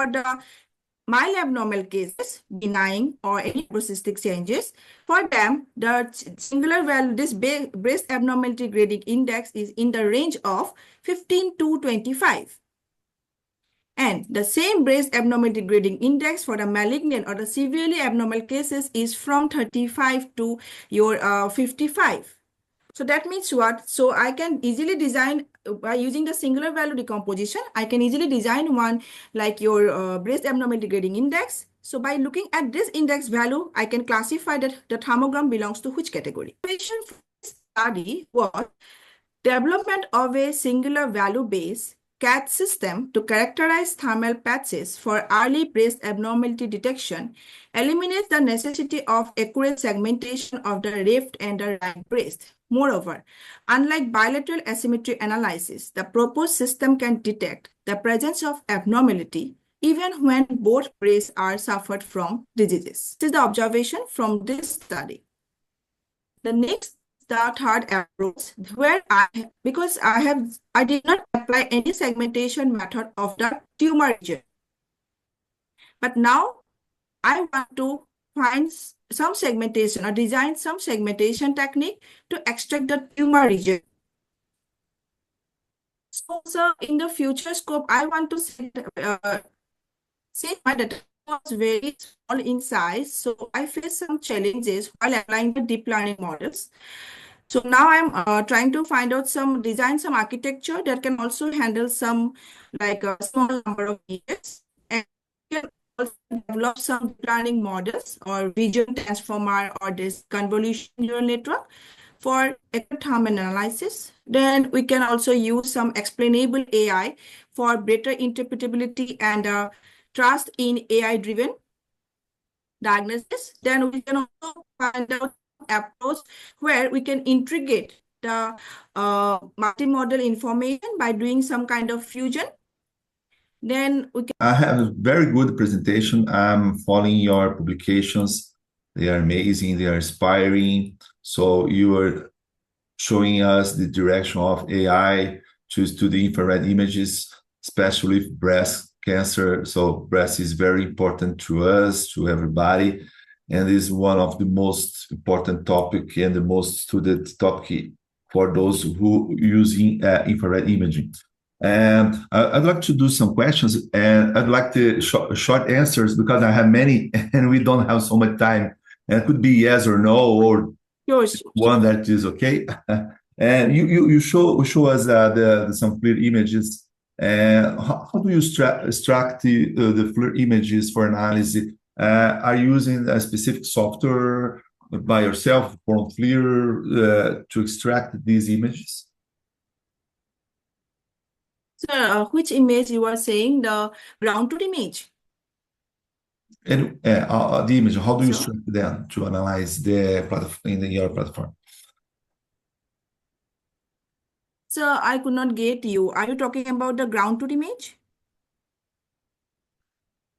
for the mild abnormal cases, benign or any procystic changes, for them, the singular value, this breast abnormality grading index is in the range of 15 to 25. And the same breast abnormality grading index for the malignant or the severely abnormal cases is from 35 to your 55. So that means what? So I can easily design by using the singular value decomposition. I can easily design one like your breast abnormality grading index. So by looking at this index value, I can classify that the thermogram belongs to which category. The question for this study was development of a singular value-based CAT system to characterize thermal patches for early breast abnormality detection eliminates the necessity of accurate segmentation of the left and the right breast. Moreover, unlike bilateral asymmetry analysis, the proposed system can detect the presence of abnormality even when both breasts are suffered from diseases. This is the observation from this study. The next, the third approach, where I did not apply any segmentation method of the tumor region. But now I want to find some segmentation or design some segmentation technique to extract the tumor region. So in the future scope, I want to since my data was very small in size, so I faced some challenges while applying the deep learning models. So now I'm trying to find out design some architecture that can also handle some like a small number of images, and can also develop some deep learning models or vision transformer or this convolution neural network for ectothermal analysis. Then we can also use some explainable AI for better interpretability and trust in AI-driven diagnosis. Then we can also find out approach where we can integrate the multimodal information by doing some kind of fusion. Then we can. I have a very good presentation. I'm following your publications. They are amazing. They are inspiring. So you are showing us the direction of AI to the infrared images, especially with breast cancer. So breast is very important to us, to everybody, and is one of the most important topic and the most studied topic for those who using infrared imaging. And I'd like to do some questions, and I'd like the short answers because I have many and we don't have so much time. And it could be yes or no, or Yours. one that is okay. And you show us some FLIR images. And how do you extract the FLIR images for analysis? Are you using a specific software by yourself from FLIR to extract these images? So which image you are saying, the ground truth image? And the image, how do you So, extract them to analyze the platform in your platform? so I could not get you. Are you talking about the ground truth image?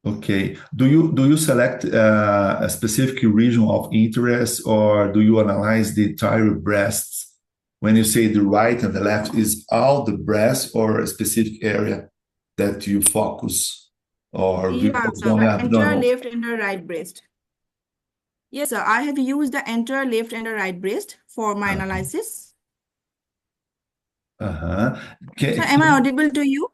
Okay. Do you select a specific region of interest, or do you analyze the entire breasts? When you say the right and the left, is all the breast or a specific area that you focus, or do you Yeah, focus so on the entire abnormal? left and the right breast. Yes, sir. I have used the entire left and the right breast for my analysis. Uh-huh. So am I audible to you?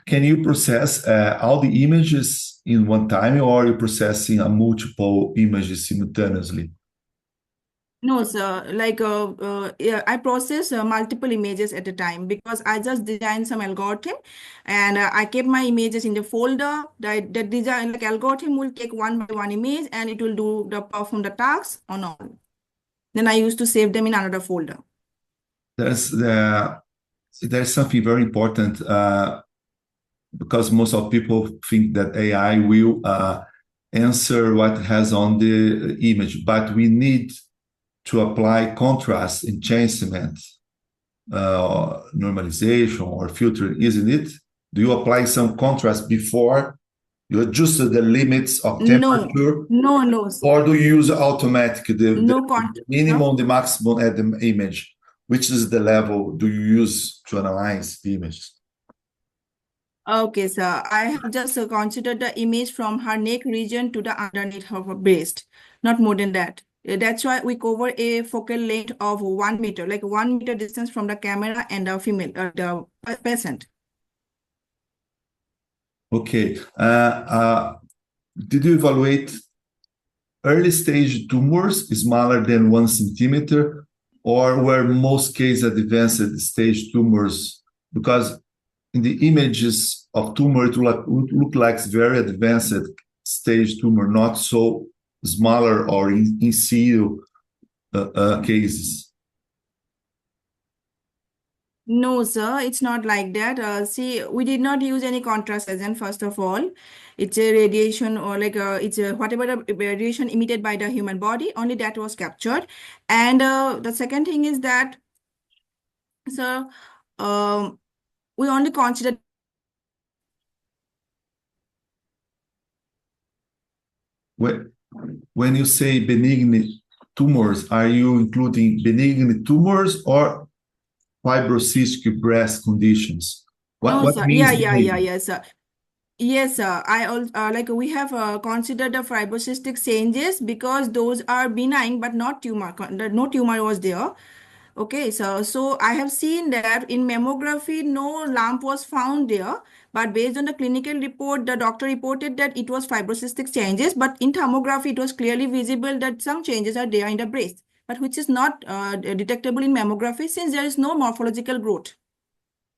Can you process all the images in one time, or are you processing multiple images simultaneously? No, sir. Yeah, I process multiple images at a time because I just designed some algorithm, and I kept my images in the folder. The design like algorithm will take one by one image and it will perform the tasks on all. Then I used to save them in another folder. There's something very important because most of people think that AI will answer what has on the image, but we need to apply contrast, enhancement, normalization, or filtering, isn't it? Do you apply some contrast before you adjust the limits of temperature? No, sir. Or do you use automatic, No the contrast. minimum, the maximum at the image? Which is the level do you use to analyze the image? Okay, sir. I have just considered the image from her neck region to the underneath her breast, not more than that. That's why we cover a focal length of 1 meter, like 1 meter distance from the camera and the female, the patient. Okay. Did you evaluate early stage tumors smaller than 1 centimeter, or were most cases advanced stage tumors? Because in the images of tumor, it would look like very advanced stage tumor, not so smaller or in situ cases. No, sir, it's not like that. See, we did not use any contrast agent, first of all. It's a radiation or like it's a, whatever the radiation emitted by the human body, only that was captured. And the second thing is that, sir, um, we only consider. When, when you say benign tumors, are you including benign tumors or fibrocystic breast conditions? No, What sir. means benign? Yes, sir. Yes, sir. I also like we have considered the fibrocystic changes because those are benign but not tumor. No tumor was there. Okay, so I have seen that in mammography, no lump was found there, but based on the clinical report, the doctor reported that it was fibrocystic changes, but in thermography, it was clearly visible that some changes are there in the breast, but which is not detectable in mammography since there is no morphological growth.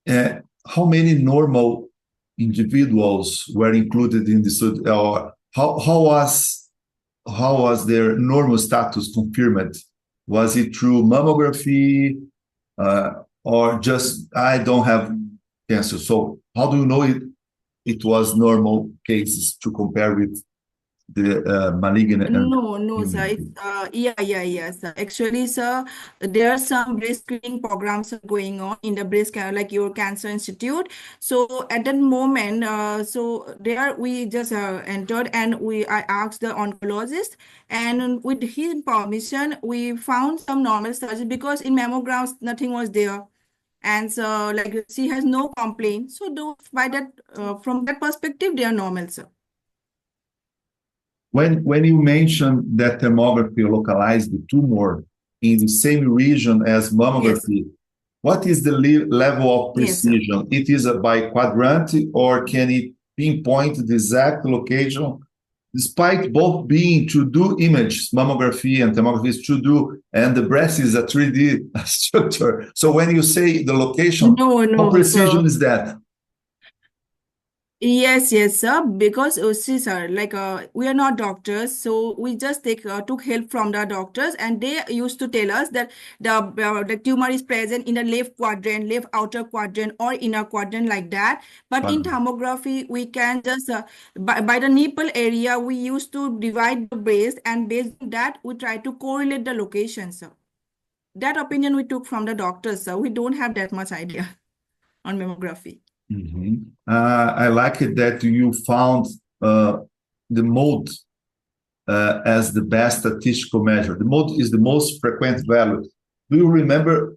How many normal individuals were included in the study, or how was their normal status confirmed? Was it through mammography, or just I don't have cancer? So how do you know it was normal cases to compare with the malignant and No, no, sir. human? It's sir. Actually, sir, there are some breast screening programs are going on in the like your cancer institute. So at that moment, so there we just entered and I asked the oncologist, and with his permission, we found some normal surgery because in mammograms nothing was there, and so like she has no complaint. So those by that from that perspective, they are normal, sir. When you mentioned that thermography localized the tumor in the same region as Yes, mammography, what is the level of yes, sir. precision? It is by quadrant, or can it pinpoint the exact location, despite both being 2D images, mammography and thermography is 2D, and the breast is a 3D structure. So when you say the location, No, how no, precision sir. is that? Yes, sir. Because see, sir, like we are not doctors, so we just took help from the doctors, and they used to tell us that the tumor is present in the left quadrant, left outer quadrant, or inner quadrant like that. But in thermography, we can just by the nipple area, we used to divide the breast, and based on that, we try to correlate the location, sir. That opinion we took from the doctors, sir. We don't have that much idea on mammography. Mhm. I like it that you found the mode as the best statistical measure. The mode is the most frequent value. Do you remember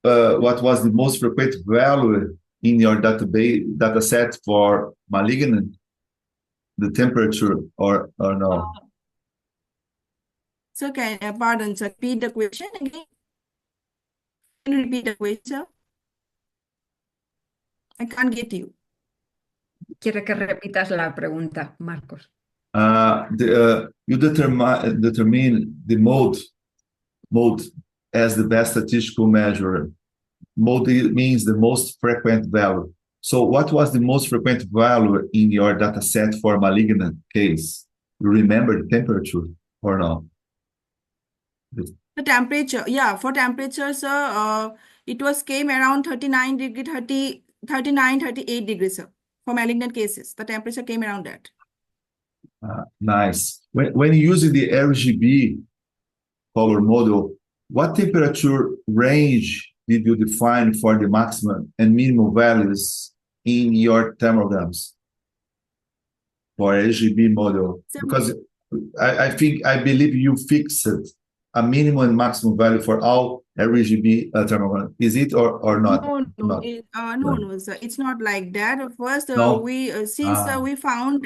what was the most frequent value in your database data set for malignant, the temperature, or no? So pardon, sir, repeat the question again. Can you repeat the question, sir? I can't get you. Quiere que repitas la pregunta, Marcos. You determine the mode as the best statistical measure. Mode means the most frequent value. So what was the most frequent value in your data set for malignant case? You remember the temperature or no? The temperature, yeah, for temperature, sir, it was came around 39 degree, 39, 38 degrees, sir. For malignant cases, the temperature came around that. Nice. When using the RGB color model, what temperature range did you define for the maximum and minimum values in your thermograms for RGB model? So, Because I believe you fixed a minimum and maximum value for all RGB thermogram? Is it or not? Not right. No, sir. It's not like that. First, No. we since Ah, we found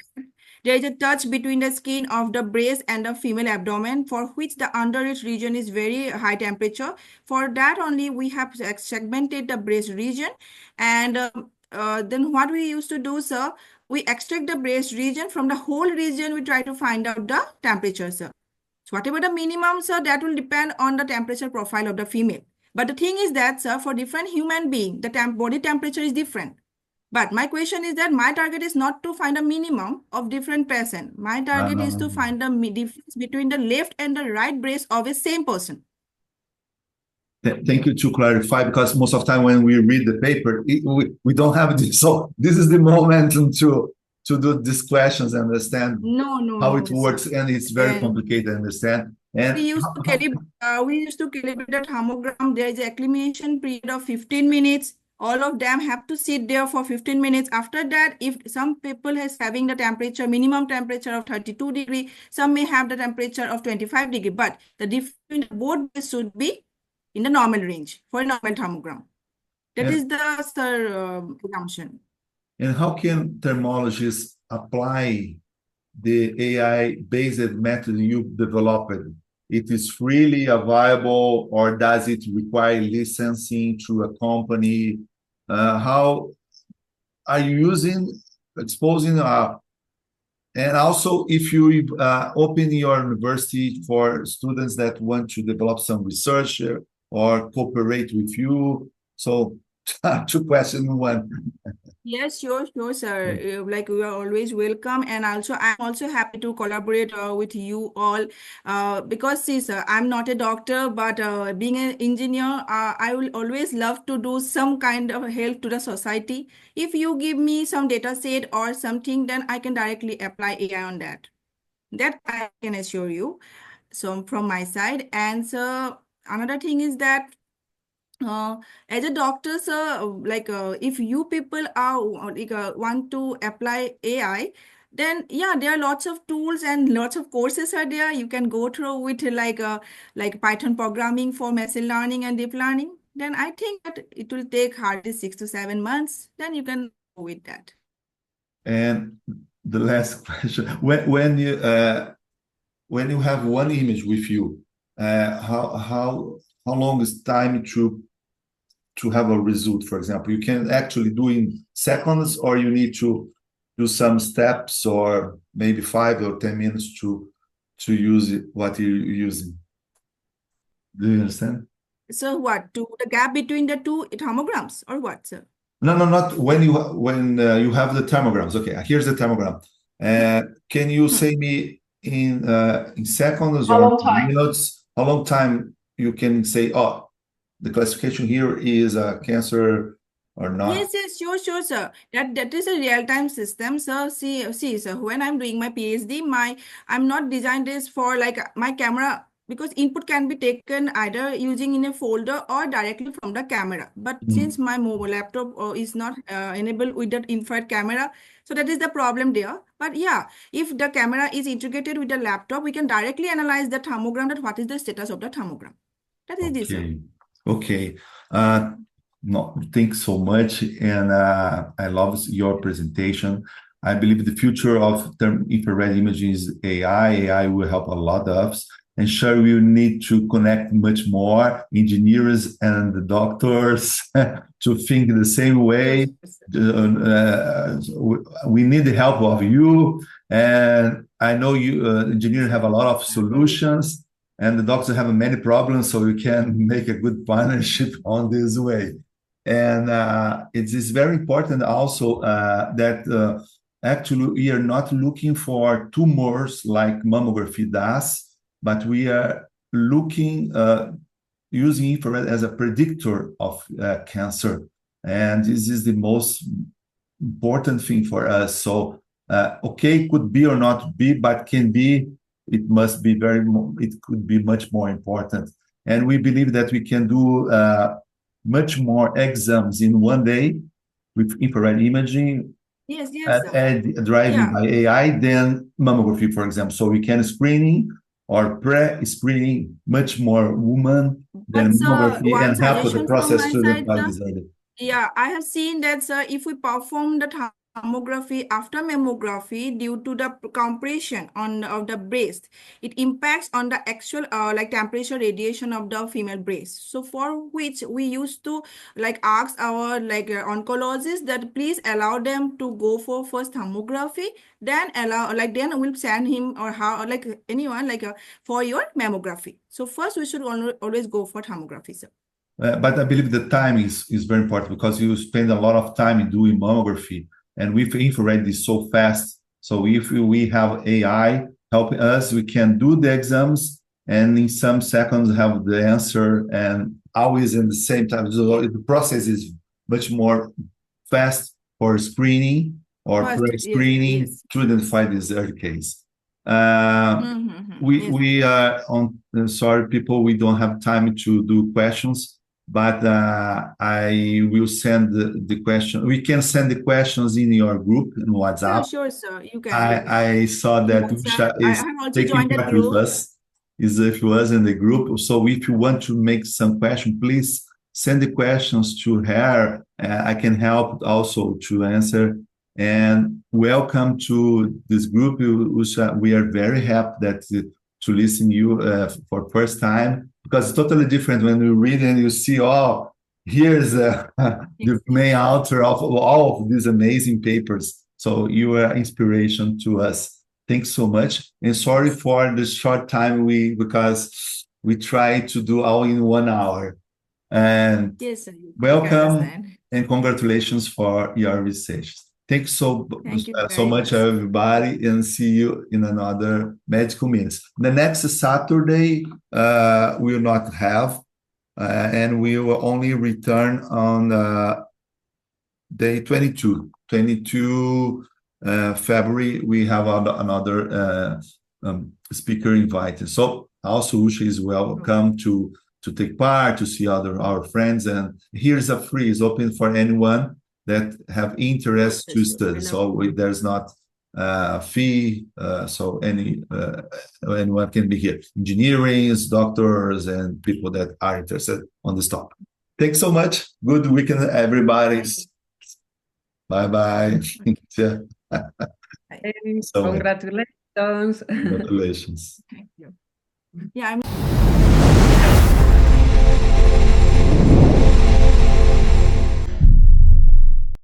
there is a touch between the skin of the breast and the female abdomen, for which the underage region is very high temperature. For that only, we have segmented the breast region, and then what we used to do, sir, we extract the breast region from the whole region. We try to find out the temperature, sir. So whatever the minimum, sir, that will depend on the temperature profile of the female. But the thing is that, sir, for different human being, the body temperature is different. But my question is that my target is not to find a minimum of different person. My target is to find the difference between the left and the right breast of a same person. Thank you to clarify, because most of the time when we read the paper, we don't have this. So this is the moment to do these questions and understand how it works, Sir. and it's very And complicated to understand. And we used to calibrate the thermogram. There is an acclimation period of 15 minutes. All of them have to sit there for 15 minutes. After that, if some people is having the temperature, minimum temperature of 32 degree, some may have the temperature of 25 degree, but the difference between both should be in the normal range for a normal thermogram. That is the, sir, assumption. and how can thermologists apply the AI-based method you developed? It is freely available, or does it require licensing through a company? How are you exposing, and also if you open your university for students that want to develop some research or cooperate with you? So two questions in one. Yes, sure, sir. Like we are always welcome, and also I'm also happy to collaborate with you all. Because see, sir, I'm not a doctor, but being an engineer, I will always love to do some kind of help to the society. If you give me some data set or something, then I can directly apply AI on that. That I can assure you. So from my side, and so another thing is that as a doctor, sir, like if you people are like want to apply AI, then yeah, there are lots of tools and lots of courses are there. You can go through with like Python programming for machine learning and deep learning. Then I think that it will take hardly 6 to 7 months. Then you can go with that. And the last question: when you have one image with you, how long is time to have a result? For example, you can actually do in seconds, or you need to do some steps, or maybe 5 or 10 minutes to use it, what you're using. Do you understand? So what? To the gap between the two thermograms or what, sir? No, not when you have the thermograms. Okay, here's the thermogram. Can you say me in seconds How or long time? minutes how long time you can say, oh, the classification here is a cancer or not? Yes, sure, sir. That is a real-time system. So see, sir, when I'm doing my PhD, I'm not designed this for like my camera, because input can be taken either using in a folder or directly from the camera. But since my mobile laptop is not enabled with that infrared camera, so that is the problem there. But yeah, if the camera is integrated with the laptop, we can directly analyze the thermogram, that what is the status of the thermogram. That is this, sir. Okay. No, thanks so much. And I love your presentation. I believe the future of infrared imaging is AI. AI will help a lot of us. And sure, we need to connect much more engineers and the doctors to think the same way. We need the help of you. And I know you engineers have a lot of solutions, and the doctors have many problems, so we can make a good partnership on this way. And it is very important also that actually we are not looking for tumors like mammography does, but we are looking using infrared as a predictor of cancer. And this is the most important thing for us. So, okay, could be or not be, but can be. It must be it could be much more important. And we believe that we can do much more exams in one day with infrared imaging Yes, and driving by AI than mammography, for example. So we can screening or pre-screening much more women than But sir, mammography one and help the suggestion from process my to side, identify sir. this early? Yeah, I have seen that, sir, if we perform the thermography after mammography due to the compression on of the breast, it impacts on the actual like temperature radiation of the female breast. So for which we used to like ask our like oncologist that please allow them to go for first thermography, then allow like then we'll send him or how or like anyone like for your mammography. So first we should always go for thermography, sir. But I believe the time is very important because you spend a lot of time in doing mammography, and with infrared is so fast. So if we have AI helping us, we can do the exams and in some seconds have the answer, and always in the same time. So the process is much more fast for screening or First, yes, sir, pre-screening yes. to identify this early case. Uh, Yes. we are on sorry people, we don't have time to do questions, but I will send the question. We can send the questions in your group in WhatsApp. Sure, sir. You can. I saw In that WhatsApp. Usha I is have also taking joined that part with group. us, is with us in the group. So if you want to make some question, please send the questions to her. I can help also to answer. And welcome to this group, Usha. We are very happy that to listen you for first time, because it's totally different when you read and you see, oh, here's the main author of all of these amazing papers. So you are inspiration to us. Thanks so much. And sorry for the short time because we try to do all in 1 hour. And Yes, sir. You can welcome understand. and congratulations for your research. Thanks Thank you so very much, much. everybody, and see you in another Medical Minutes. The next Saturday, we will not have, and we will only return on day 22 February. We have another speaker invited. So also Usha is welcome to take part, to see our friends. And here's a free, is open for anyone that have interest to study. So there's not fee, so anyone can be here. Engineers, doctors, and people that are interested on this topic. Thanks so much. Good weekend, everybody. Bye-bye. Congratulations. Congratulations. Thank you. Yeah, I'm